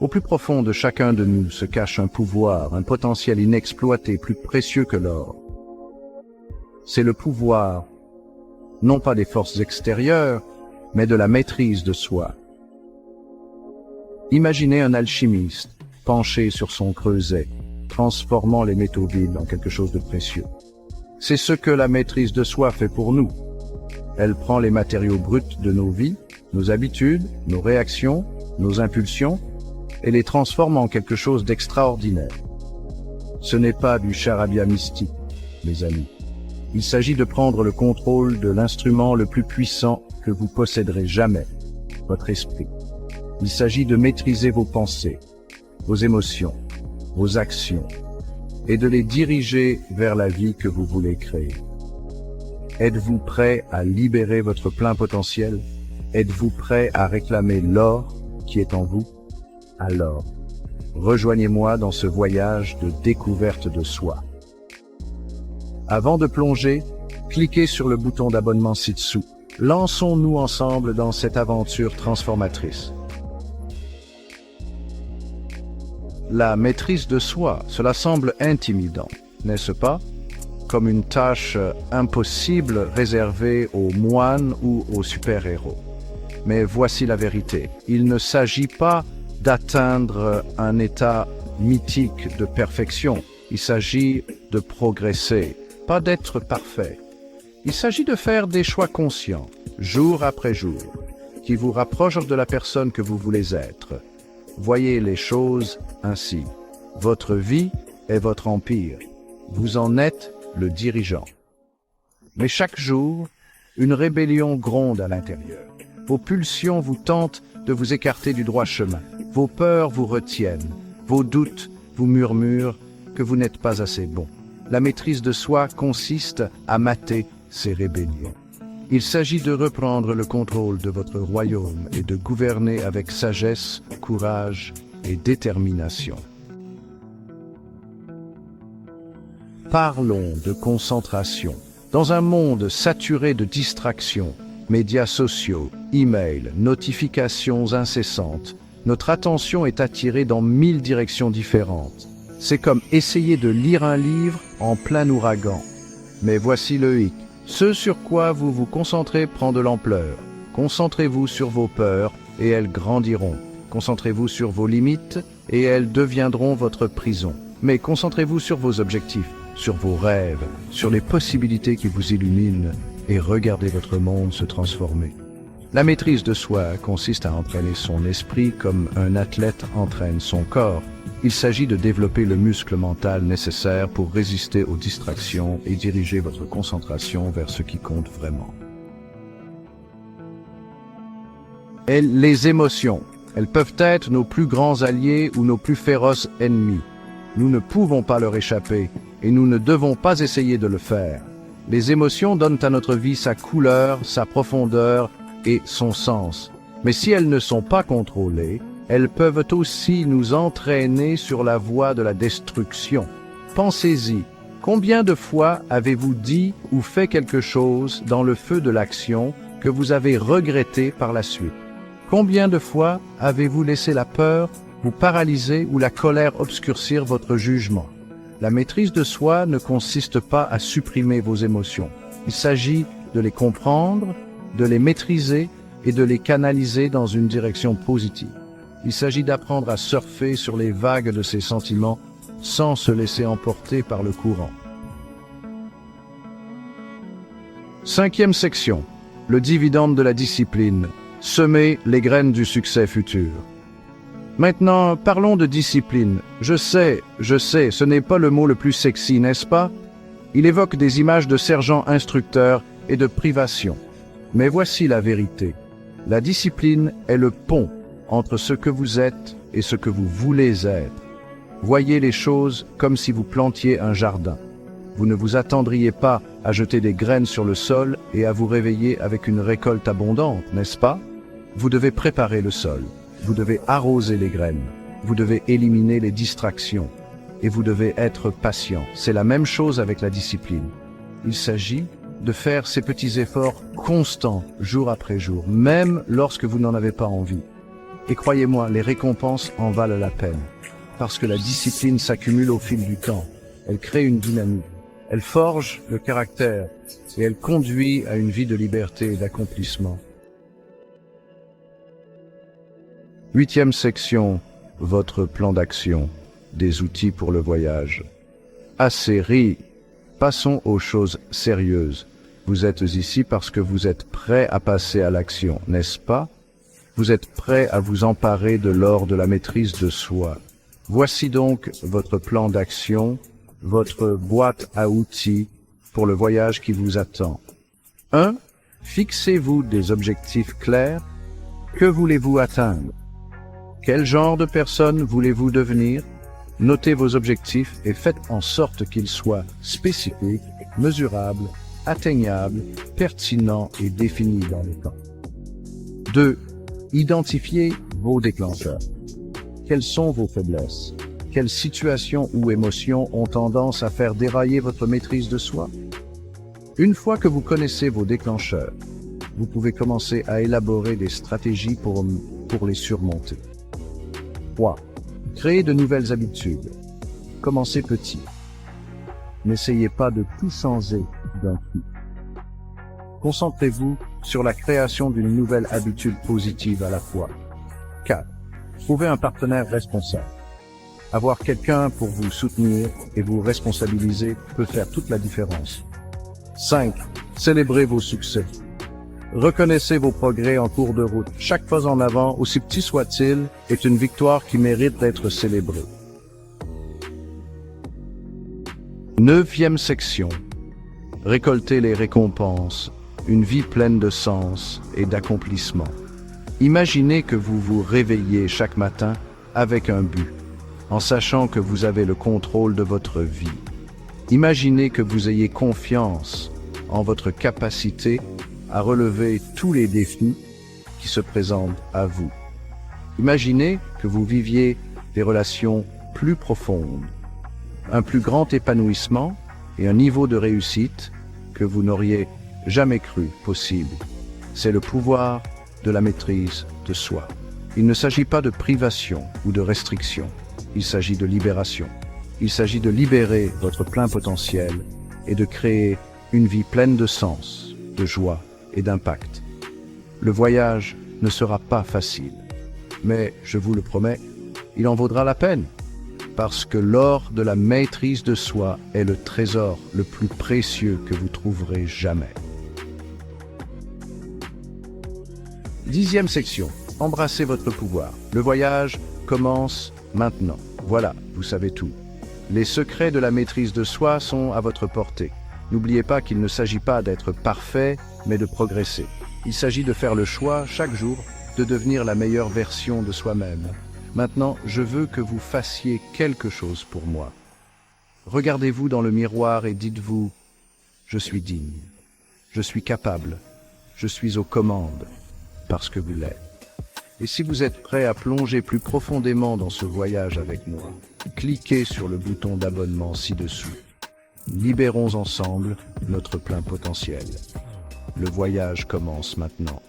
Au plus profond de chacun de nous se cache un pouvoir, un potentiel inexploité, plus précieux que l'or. C'est le pouvoir, non pas des forces extérieures, mais de la maîtrise de soi. Imaginez un alchimiste penché sur son creuset, transformant les métaux vides en quelque chose de précieux. C'est ce que la maîtrise de soi fait pour nous. Elle prend les matériaux bruts de nos vies, nos habitudes, nos réactions, nos impulsions, et les transforme en quelque chose d'extraordinaire. Ce n'est pas du charabia mystique, mes amis. Il s'agit de prendre le contrôle de l'instrument le plus puissant que vous posséderez jamais, votre esprit. Il s'agit de maîtriser vos pensées, vos émotions, vos actions, et de les diriger vers la vie que vous voulez créer. Êtes-vous prêt à libérer votre plein potentiel? Êtes-vous prêt à réclamer l'or qui est en vous? Alors, rejoignez-moi dans ce voyage de découverte de soi. Avant de plonger, cliquez sur le bouton d'abonnement ci-dessous. Lançons-nous ensemble dans cette aventure transformatrice. La maîtrise de soi, cela semble intimidant, n'est-ce pas? Comme une tâche impossible réservée aux moines ou aux super-héros. Mais voici la vérité. Il ne s'agit pas d'atteindre un état mythique de perfection. Il s'agit de progresser, pas d'être parfait. Il s'agit de faire des choix conscients, jour après jour, qui vous rapprochent de la personne que vous voulez être. Voyez les choses ainsi. Votre vie est votre empire. Vous en êtes le dirigeant. Mais chaque jour, une rébellion gronde à l'intérieur. Vos pulsions vous tentent de vous écarter du droit chemin. Vos peurs vous retiennent. Vos doutes vous murmurent que vous n'êtes pas assez bon. La maîtrise de soi consiste à mater ces rébellions. Il s'agit de reprendre le contrôle de votre royaume et de gouverner avec sagesse, courage et détermination. Parlons de concentration. Dans un monde saturé de distractions, médias sociaux, emails, notifications incessantes, notre attention est attirée dans 1000 directions différentes. C'est comme essayer de lire un livre en plein ouragan. Mais voici le hic. Ce sur quoi vous vous concentrez prend de l'ampleur. Concentrez-vous sur vos peurs et elles grandiront. Concentrez-vous sur vos limites et elles deviendront votre prison. Mais concentrez-vous sur vos objectifs, sur vos rêves, sur les possibilités qui vous illuminent et regardez votre monde se transformer. La maîtrise de soi consiste à entraîner son esprit comme un athlète entraîne son corps. Il s'agit de développer le muscle mental nécessaire pour résister aux distractions et diriger votre concentration vers ce qui compte vraiment. Et les émotions, elles peuvent être nos plus grands alliés ou nos plus féroces ennemis. Nous ne pouvons pas leur échapper et nous ne devons pas essayer de le faire. Les émotions donnent à notre vie sa couleur, sa profondeur et son sens. Mais si elles ne sont pas contrôlées, elles peuvent aussi nous entraîner sur la voie de la destruction. Pensez-y, combien de fois avez-vous dit ou fait quelque chose dans le feu de l'action que vous avez regretté par la suite? Combien de fois avez-vous laissé la peur vous paralyser ou la colère obscurcir votre jugement? La maîtrise de soi ne consiste pas à supprimer vos émotions. Il s'agit de les comprendre, de les maîtriser et de les canaliser dans une direction positive. Il s'agit d'apprendre à surfer sur les vagues de ces sentiments sans se laisser emporter par le courant. 5e section. Le dividende de la discipline. Semer les graines du succès futur. Maintenant, parlons de discipline. Je sais, ce n'est pas le mot le plus sexy, n'est-ce pas? Il évoque des images de sergents instructeurs et de privation. Mais voici la vérité. La discipline est le pont entre ce que vous êtes et ce que vous voulez être. Voyez les choses comme si vous plantiez un jardin. Vous ne vous attendriez pas à jeter des graines sur le sol et à vous réveiller avec une récolte abondante, n'est-ce pas? Vous devez préparer le sol, vous devez arroser les graines, vous devez éliminer les distractions et vous devez être patient. C'est la même chose avec la discipline. Il s'agit de faire ces petits efforts constants, jour après jour, même lorsque vous n'en avez pas envie. Et croyez-moi, les récompenses en valent la peine. Parce que la discipline s'accumule au fil du temps. Elle crée une dynamique. Elle forge le caractère et elle conduit à une vie de liberté et d'accomplissement. 8e section, votre plan d'action, des outils pour le voyage. Assez ri, passons aux choses sérieuses. Vous êtes ici parce que vous êtes prêt à passer à l'action, n'est-ce pas? Vous êtes prêt à vous emparer de l'or de la maîtrise de soi. Voici donc votre plan d'action, votre boîte à outils pour le voyage qui vous attend. 1. Fixez-vous des objectifs clairs. Que voulez-vous atteindre? Quel genre de personne voulez-vous devenir? Notez vos objectifs et faites en sorte qu'ils soient spécifiques, mesurables, atteignables, pertinents et définis dans le temps. 2. Identifiez vos déclencheurs. Quelles sont vos faiblesses? Quelles situations ou émotions ont tendance à faire dérailler votre maîtrise de soi? Une fois que vous connaissez vos déclencheurs, vous pouvez commencer à élaborer des stratégies pour les surmonter. 3. Créez de nouvelles habitudes. Commencez petit. N'essayez pas de tout changer d'un coup. Concentrez-vous sur la création d'une nouvelle habitude positive à la fois. 4. Trouvez un partenaire responsable. Avoir quelqu'un pour vous soutenir et vous responsabiliser peut faire toute la différence. 5. Célébrez vos succès. Reconnaissez vos progrès en cours de route. Chaque pas en avant, aussi petit soit-il, est une victoire qui mérite d'être célébrée. 9e section. Récoltez les récompenses, une vie pleine de sens et d'accomplissement. Imaginez que vous vous réveillez chaque matin avec un but, en sachant que vous avez le contrôle de votre vie. Imaginez que vous ayez confiance en votre capacité à relever tous les défis qui se présentent à vous. Imaginez que vous viviez des relations plus profondes, un plus grand épanouissement et un niveau de réussite que vous n'auriez jamais cru possible. C'est le pouvoir de la maîtrise de soi. Il ne s'agit pas de privation ou de restriction, il s'agit de libération. Il s'agit de libérer votre plein potentiel et de créer une vie pleine de sens, de joie et d'impact. Le voyage ne sera pas facile, mais je vous le promets, il en vaudra la peine, parce que l'or de la maîtrise de soi est le trésor le plus précieux que vous trouverez jamais. 10e section. Embrassez votre pouvoir. Le voyage commence maintenant. Voilà, vous savez tout. Les secrets de la maîtrise de soi sont à votre portée. N'oubliez pas qu'il ne s'agit pas d'être parfait, mais de progresser. Il s'agit de faire le choix, chaque jour, de devenir la meilleure version de soi-même. Maintenant, je veux que vous fassiez quelque chose pour moi. Regardez-vous dans le miroir et dites-vous « Je suis digne, je suis capable, je suis aux commandes, parce que vous l'êtes. » Et si vous êtes prêt à plonger plus profondément dans ce voyage avec moi, cliquez sur le bouton d'abonnement ci-dessous. Libérons ensemble notre plein potentiel. Le voyage commence maintenant.